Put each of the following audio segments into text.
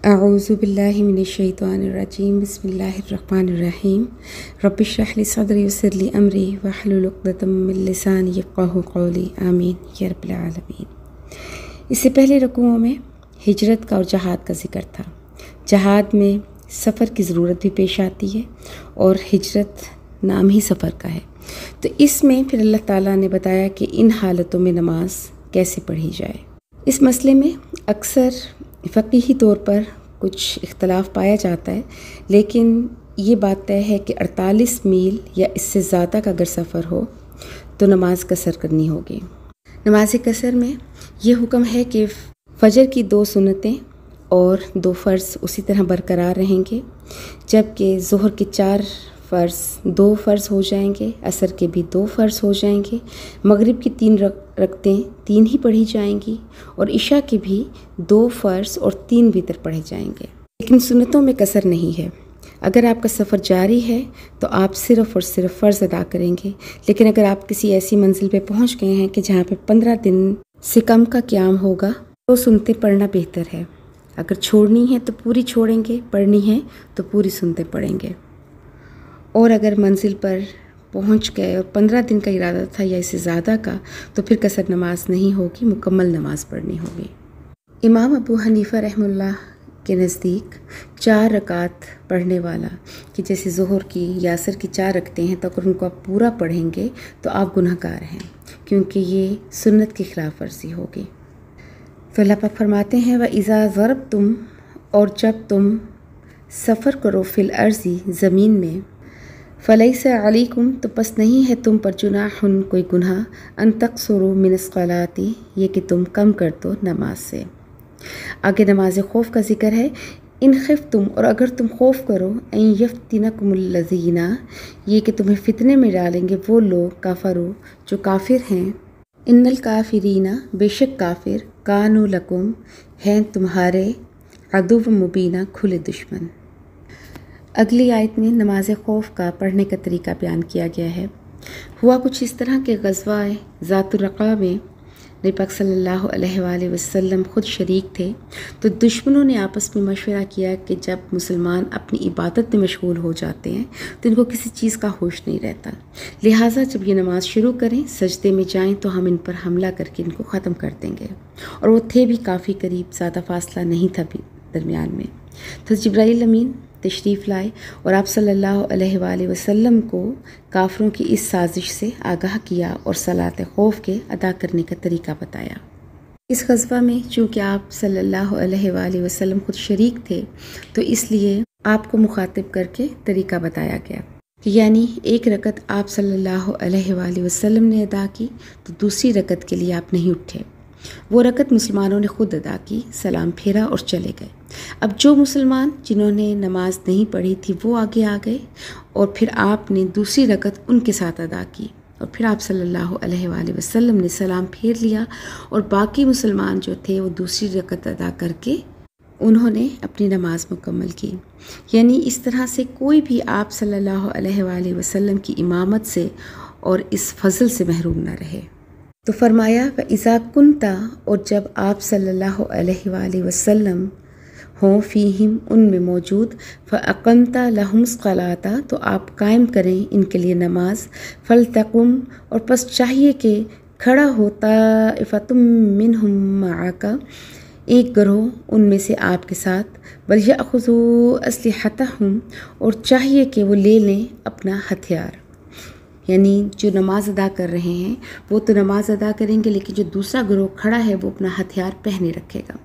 اعوذ باللہ من الشیطان الرجیم بسم اللہ الرحمن الرحیم رب اشرح لی صدری ویسر لی امری واحلل عقدۃ من لسانی یفقہوا قولی آمین یا رب العالمین۔ اس سے پہلے رکوعوں میں ہجرت کا اور جہاد کا ذکر تھا۔ جہاد میں سفر کی ضرورت بھی پیش آتی ہے اور ہجرت نام ہی سفر کا ہے، تو اس میں پھر اللہ تعالیٰ نے بتایا کہ ان حالتوں میں نماز کیسے پڑھی جائے۔ اس مسئلے میں اکثر فقہی طور پر کچھ اختلاف پایا جاتا ہے، لیکن یہ بات طے ہے کہ 48 میل یا اس سے زیادہ کا اگر سفر ہو تو نماز قصر کرنی ہوگی۔ نماز قصر میں یہ حکم ہے کہ فجر کی 2 سنتیں اور 2 فرض اسی طرح برقرار رہیں گے، جبکہ ظہر کے 4 فرض 2 فرض ہو جائیں گے، عصر کے بھی 2 فرض ہو جائیں گے، مغرب کی 3 رکعتیں 3 ہی پڑھی جائیں گی، اور عشاء کے بھی 2 فرض اور 3 وتر پڑھے جائیں گے۔ لیکن سنتوں میں قصر نہیں ہے۔ اگر آپ کا سفر جاری ہے تو آپ صرف اور صرف فرض ادا کریں گے، لیکن اگر آپ کسی ایسی منزل پہ پہنچ گئے ہیں کہ جہاں پہ 15 دن سے کم کا قیام ہوگا تو سنتیں پڑھنا بہتر ہے۔ اگر چھوڑنی ہے تو پوری چھوڑیں گے، پڑھنی ہے تو پوری سنتیں پڑھیں گے۔ اور اگر منزل پر پہنچ گئے اور 15 دن کا ارادہ تھا یا اس سے زیادہ کا، تو پھر قصر نماز نہیں ہوگی، مکمل نماز پڑھنی ہوگی۔ امام ابو حنیفہ رحمہ اللہ کے نزدیک 4 رکعت پڑھنے والا، کہ جیسے ظہر کی یا عصر کی 4 رکعتیں ہیں، تو اگر ان کو آپ پورا پڑھیں گے تو آپ گناہ گار ہیں، کیونکہ یہ سنت کی خلاف ورزی ہوگی۔ تو اللہ پاک فرماتے ہیں وَإِذَا ضَرَبْتُمْ، اور جب تم سفر کرو فی الارض زمین میں، فَلَيْسَ عَلَيْكُمْ، تو پس نہیں ہے تم پر جناح کوئی گناہ، ان تقصروا من الصلاۃ، یہ کہ تم کم کر دو نماز سے۔ آگے نماز خوف کا ذکر ہے، ان خفتم، اور اگر تم خوف کرو، ان یفتنکم الذین، یہ کہ تمہیں فتنے میں ڈالیں گے وہ لوگ، کفروا، جو کافر ہیں، ان الکافرین، بے شک کافر، کانوا لکم، ہیں تمہارے، عدو مبینہ، کھلے دشمن۔ اگلی آیت میں نماز خوف کا پڑھنے کا طریقہ بیان کیا گیا ہے۔ ہوا کچھ اس طرح کہ غزوہ ذات الرقاع میں نبی پاک صلی اللہ علیہ وآلہ وسلم خود شریک تھے، تو دشمنوں نے آپس میں مشورہ کیا کہ جب مسلمان اپنی عبادت میں مشغول ہو جاتے ہیں تو ان کو کسی چیز کا ہوش نہیں رہتا، لہٰذا جب یہ نماز شروع کریں، سجدے میں جائیں تو ہم ان پر حملہ کر کے ان کو ختم کر دیں گے۔ اور وہ تھے بھی کافی قریب، زیادہ فاصلہ نہیں تھا درمیان میں۔ تو جبرائیل امین تشریف لائے اور آپ صلی اللہ علیہ وآلہ وسلم کو کافروں کی اس سازش سے آگاہ کیا اور صلاۃ خوف کے ادا کرنے کا طریقہ بتایا۔ اس غزوہ میں چونکہ آپ صلی اللہ علیہ وآلہ وسلم خود شریک تھے، تو اس لیے آپ کو مخاطب کر کے طریقہ بتایا گیا، یعنی 1 رکعت آپ صلی اللہ علیہ وآلہ وسلم نے ادا کی تو دوسری رکعت کے لیے آپ نہیں اٹھے، وہ رکعت مسلمانوں نے خود ادا کی، سلام پھیرا اور چلے گئے۔ اب جو مسلمان جنہوں نے نماز نہیں پڑھی تھی وہ آگے آ گئے، اور پھر آپ نے دوسری رکعت ان کے ساتھ ادا کی، اور پھر آپ صلی اللہ علیہ وآلہ وسلم نے سلام پھیر لیا، اور باقی مسلمان جو تھے وہ دوسری رکعت ادا کر کے انہوں نے اپنی نماز مکمل کی۔ یعنی اس طرح سے کوئی بھی آپ صلی اللہ علیہ وآلہ وسلم کی امامت سے اور اس فضل سے محروم نہ رہے۔ تو فرمایا وَإِذَا كُنْتَ، اور جب آپ صلی اللہ علیہ وآلہ وسلم ہوں، فیہم، ان میں موجود، فَأَقَمْتَ لَهُمُ الصَّلَاةَ، تو آپ قائم کریں ان کے لیے نماز، فَلْتَقُمْ، اور پس چاہیے کہ کھڑا ہو، طَائِفَةٌ مِّنْهُمْ مَعَكَ، ایک گروہ ان میں سے آپ کے ساتھ، وَلْيَأْخُذُوا أَسْلِحَتَهُمْ، اور چاہیے کہ وہ لے لیں اپنا ہتھیار۔ یعنی جو نماز ادا کر رہے ہیں وہ تو نماز ادا کریں گے، لیکن جو دوسرا گروہ کھڑا ہے وہ اپنا ہتھیار پہنے رکھے گا۔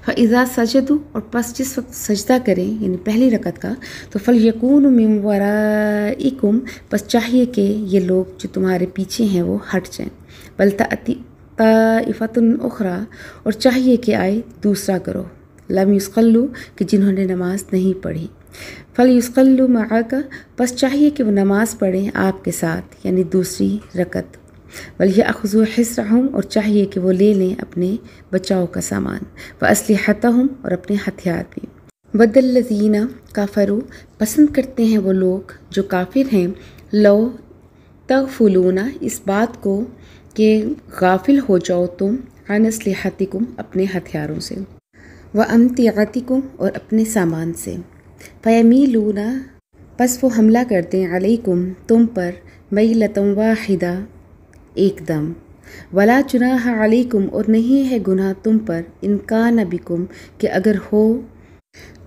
فَإِذَا سَجَدُوا، اور پس جس وقت سجدہ کریں یعنی پہلی رکعت کا، تو فَلْيَكُونُوا مِنْ وَرَائِكُمْ، پس چاہیے کہ یہ لوگ جو تمہارے پیچھے ہیں وہ ہٹ جائیں، وَلْتَأْتِ طَائِفَةٌ أُخْرَىٰ، اور چاہیے کہ آئے دوسرا گروہ، لَمْ يُصَلُّوا، کہ جنہوں نے نماز نہیں پڑھی، فَلْيُصَلُّوا مَعَكَ، بس چاہیے کہ وہ نماز پڑھیں آپ کے ساتھ یعنی دوسری رکعت، وَلْيَأْخُذُوا حِذْرَهُمْ، اور چاہیے کہ وہ لے لیں اپنے بچاؤ کا سامان، وَأَسْلِحَتَهُمْ، اور اپنے ہتھیار بھی۔ وَدَّ الَّذِينَ كَفَرُوا، پسند کرتے ہیں وہ لوگ جو کافر ہیں، لو تغفلون، اس بات کو کہ غافل ہو جاؤ تم، عن اسلحتکم، اپنے ہتھیاروں سے، وَأَمْتِعَتِكُمْ اور اپنے سامان سے، فَيَمِيلُونَ پس وہ حملہ کرتے ہیں علیکم تم پر میلۃ واحدہ ایک دم، ولا جناح علیکم اور نہیں ہے گناہ تم پر ان کان بکم کہ اگر ہو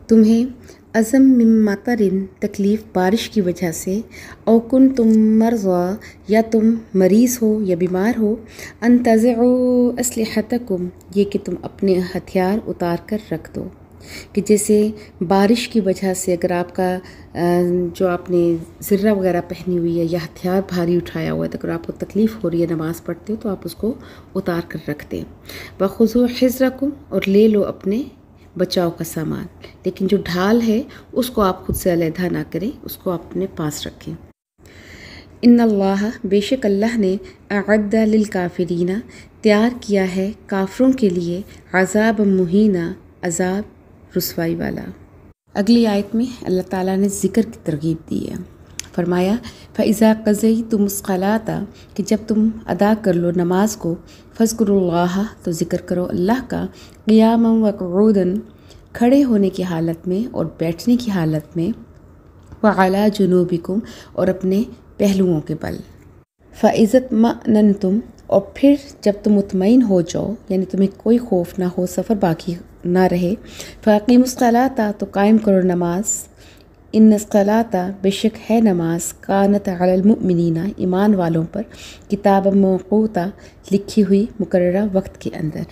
تمہیں عزم من مطر تکلیف بارش کی وجہ سے، او کنتم مرضی یا تم مریض ہو یا بیمار ہو، ان تضعوا اسلحتکم یہ کہ تم اپنے ہتھیار اتار کر رکھ دو، کہ جیسے بارش کی وجہ سے اگر آپ کا جو آپ نے زرہ وغیرہ پہنی ہوئی ہے یا ہتھیار بھاری اٹھایا ہوا ہے تو اگر آپ کو تکلیف ہو رہی ہے نماز پڑھتے ہو تو آپ اس کو اتار کر رکھ دیں۔ وَخُذُوا حِذْرَكُمْ اور لے لو اپنے بچاؤ کا سامان، لیکن جو ڈھال ہے اس کو آپ خود سے علیحدہ نہ کریں، اس کو آپ اپنے پاس رکھیں۔ ان اللہ بے شک اللہ نے اعد للکافرین تیار کیا ہے کافروں کے لیے عذاب مہینہ عذاب رسوائی والا۔ اگلی آیت میں اللہ تعالیٰ نے ذکر کی ترغیب دی ہے، فرمایا فَإِذَا قَضَيْتُمُ الصَّلَاةَ کہ جب تم ادا کر لو نماز کو، فَاذْكُرُوا اللَّهَ تو ذکر کرو اللہ کا، قِيَامًا وَقُعُودًا کھڑے ہونے کی حالت میں اور بیٹھنے کی حالت میں، وَعَلَى جُنُوبِكُمْ اور اپنے پہلوؤں کے بل، فَإِذَا اطْمَأْنَنْتُمْ اور پھر جب تم مطمئن ہو جاؤ یعنی تمہیں کوئی خوف نہ ہو، سفر باقی نہ رہے، فَأَقِيمُوا الصَّلَاةَ تو قائم کرو نماز، ان الصلاۃ بے شک ہے نماز، کانت علی المؤمنین ایمان والوں پر، کتاب موقوتا لکھی ہوئی مقررہ وقت کے اندر۔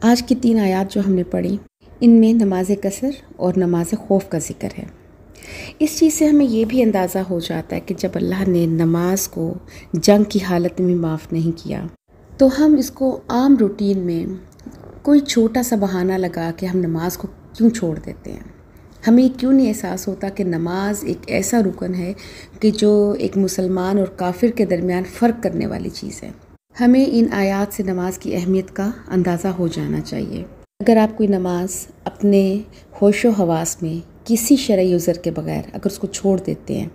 آج کی 3 آیات جو ہم نے پڑھی ان میں نماز قصر اور نماز خوف کا ذکر ہے۔ اس چیز سے ہمیں یہ بھی اندازہ ہو جاتا ہے کہ جب اللہ نے نماز کو جنگ کی حالت میں معاف نہیں کیا تو ہم اس کو عام روٹین میں کوئی چھوٹا سا بہانہ لگا کے ہم نماز کو کیوں چھوڑ دیتے ہیں۔ ہمیں کیوں نہیں احساس ہوتا کہ نماز ایک ایسا رکن ہے کہ جو ایک مسلمان اور کافر کے درمیان فرق کرنے والی چیز ہے۔ ہمیں ان آیات سے نماز کی اہمیت کا اندازہ ہو جانا چاہیے۔ اگر آپ کوئی نماز اپنے ہوش و حواس میں کسی شرعی عذر کے بغیر اگر اس کو چھوڑ دیتے ہیں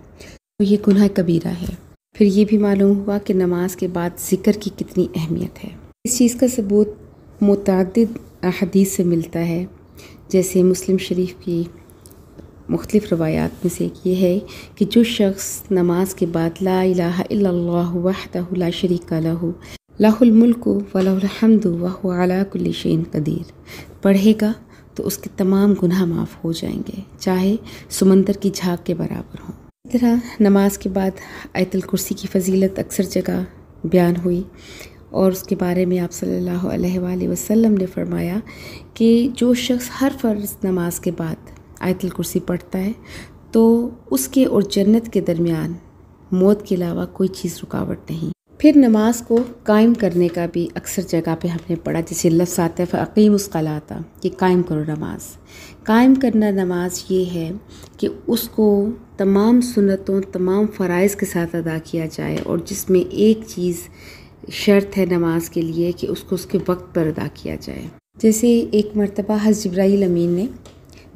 تو یہ گناہ کبیرہ ہے۔ پھر یہ بھی معلوم ہوا کہ نماز کے بعد ذکر کی کتنی اہمیت ہے۔ اس چیز کا ثبوت متعدد احادیث سے ملتا ہے، جیسے مسلم شریف کی مختلف روایات میں سے ایک یہ ہے کہ جو شخص نماز کے بعد لا الہ الا اللہ وحدہ لا شریک لہ لہ الملک ولہ الحمد وہو علی کل شیء قدیر پڑھے گا تو اس کے تمام گناہ معاف ہو جائیں گے، چاہے سمندر کی جھاگ کے برابر ہوں۔ اس طرح نماز کے بعد آیت الکرسی کی فضیلت اکثر جگہ بیان ہوئی، اور اس کے بارے میں آپ صلی اللہ علیہ وآلہ وسلم نے فرمایا کہ جو شخص ہر فرض نماز کے بعد آیت الکرسی پڑھتا ہے تو اس کے اور جنت کے درمیان موت کے علاوہ کوئی چیز رکاوٹ نہیں۔ پھر نماز کو قائم کرنے کا بھی اکثر جگہ پہ ہم نے پڑھا، جیسے لفظ آتا ہے فَأَقِيمُوا الصَّلَاةَ کہ قائم کرو نماز۔ قائم کرنا نماز یہ ہے کہ اس کو تمام سنتوں تمام فرائض کے ساتھ ادا کیا جائے، اور جس میں ایک چیز شرط ہے نماز کے لیے کہ اس کو اس کے وقت پر ادا کیا جائے۔ جیسے ایک مرتبہ حضرت جبرائیل امین نے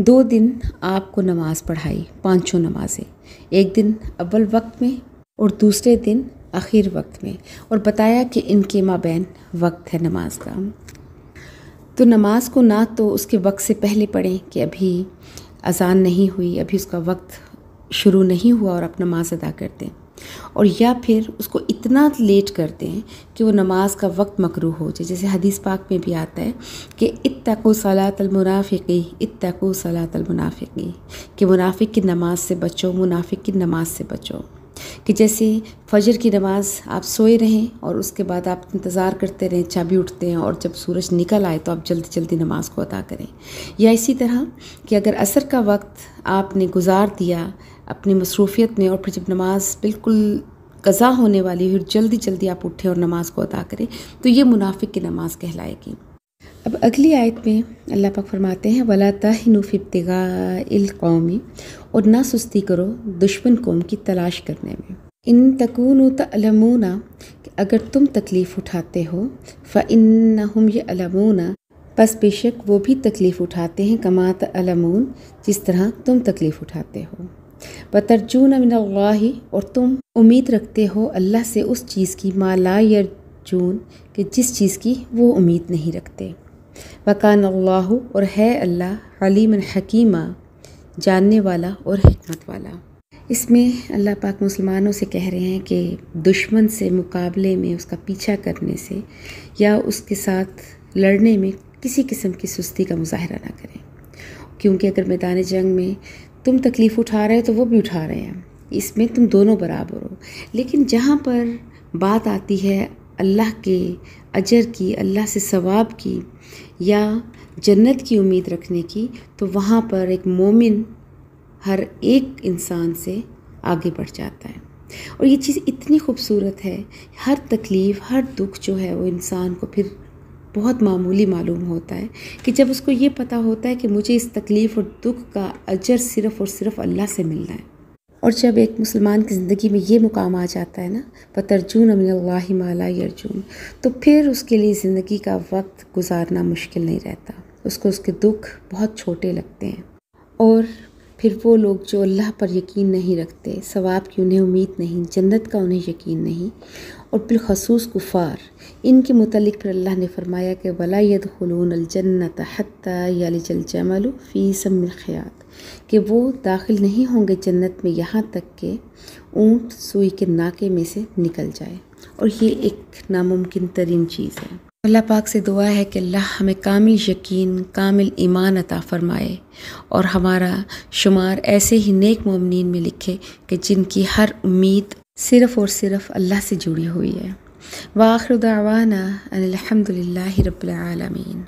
2 دن آپ کو نماز پڑھائی، 5 نمازیں، ایک دن اول وقت میں اور دوسرے دن آخر وقت میں، اور بتایا کہ ان کے مابین وقت ہے نماز کا۔ تو نماز کو نہ تو اس کے وقت سے پہلے پڑھیں کہ ابھی اذان نہیں ہوئی، ابھی اس کا وقت شروع نہیں ہوا اور آپ نماز ادا کر دیں، اور یا پھر اس کو اتنا لیٹ کر دیں کہ وہ نماز کا وقت مکروہ ہو جائے، جیسے حدیث پاک میں بھی آتا ہے کہ اتقوا صلاۃ المنافقی اتقوا صلاۃ المنافقی کہ منافق کی نماز سے بچو، منافق کی نماز سے بچو۔ کہ جیسے فجر کی نماز آپ سوئے رہیں اور اس کے بعد آپ انتظار کرتے رہیں، چابی اٹھتے ہیں اور جب سورج نکل آئے تو آپ جلدی جلدی نماز کو ادا کریں، یا اسی طرح کہ اگر عصر کا وقت آپ نے گزار دیا اپنی مصروفیت میں اور پھر جب نماز بالکل قضا ہونے والی ہوئی جلدی جلدی آپ اٹھیں اور نماز کو ادا کریں تو یہ منافق کی نماز کہلائے گی۔ اب اگلی آیت میں اللہ پاک فرماتے ہیں وَلَا تَهِنُوا فِي ابْتِغَاءِ الْقَوْمِ اور نہ سستی کرو دشمن قوم کی تلاش کرنے میں، ان تکونوا تعلمون کہ اگر تم تکلیف اٹھاتے ہو، فإنہم یعلمون پس بے شک وہ بھی تکلیف اٹھاتے ہیں، کما تعلمون جس طرح تم تکلیف اٹھاتے ہو، وترجون من اللہ اور تم امید رکھتے ہو اللہ سے اس چیز کی ما لا یرجون کہ جس چیز کی وہ امید نہیں رکھتے، وکان اللہ، اور ہے اللہ علیم حکیمہ، جاننے والا اور حکمت والا۔ اس میں اللہ پاک مسلمانوں سے کہہ رہے ہیں کہ دشمن سے مقابلے میں، اس کا پیچھا کرنے سے یا اس کے ساتھ لڑنے میں کسی قسم کی سستی کا مظاہرہ نہ کریں، کیونکہ اگر میدان جنگ میں تم تکلیف اٹھا رہے ہو تو وہ بھی اٹھا رہے ہیں، اس میں تم دونوں برابر ہو۔ لیکن جہاں پر بات آتی ہے اللہ کے اجر کی، اللہ سے ثواب کی یا جنت کی امید رکھنے کی، تو وہاں پر ایک مومن ہر ایک انسان سے آگے بڑھ جاتا ہے۔ اور یہ چیز اتنی خوبصورت ہے، ہر تکلیف، ہر دکھ جو ہے وہ انسان کو پھر بہت معمولی معلوم ہوتا ہے، کہ جب اس کو یہ پتہ ہوتا ہے کہ مجھے اس تکلیف اور دکھ کا اجر صرف اور صرف اللہ سے ملنا ہے۔ اور جب ایک مسلمان کی زندگی میں یہ مقام آ جاتا ہے نا، وَتَرْجُونَ مِنَ اللَّهِ مَا لَا يَرْجُونَ، تو پھر اس کے لیے زندگی کا وقت گزارنا مشکل نہیں رہتا، اس کو اس کے دکھ بہت چھوٹے لگتے ہیں۔ اور پھر وہ لوگ جو اللہ پر یقین نہیں رکھتے، ثواب کی انہیں امید نہیں، جنت کا انہیں یقین نہیں، اور بالخصوص کفار، ان کے متعلق پھر اللہ نے فرمایا کہ وَلَا يَدْخُلُونَ الْجَنَّةَ حَتَّى يَلِجَ الْجَمَلُ فِي سَمِّ الْخِيَاطِ، کہ وہ داخل نہیں ہوں گے جنت میں یہاں تک کہ اونٹ سوئی کے ناکے میں سے نکل جائے، اور یہ ایک ناممکن ترین چیز ہے۔ اللہ پاک سے دعا ہے کہ اللہ ہمیں کامل یقین، کامل ایمان عطا فرمائے، اور ہمارا شمار ایسے ہی نیک مومنین میں لکھے کہ جن کی ہر امید صرف اور صرف اللہ سے جڑی ہوئی ہے۔ وآخر دعوانا ان الحمد للہ رب العالمین۔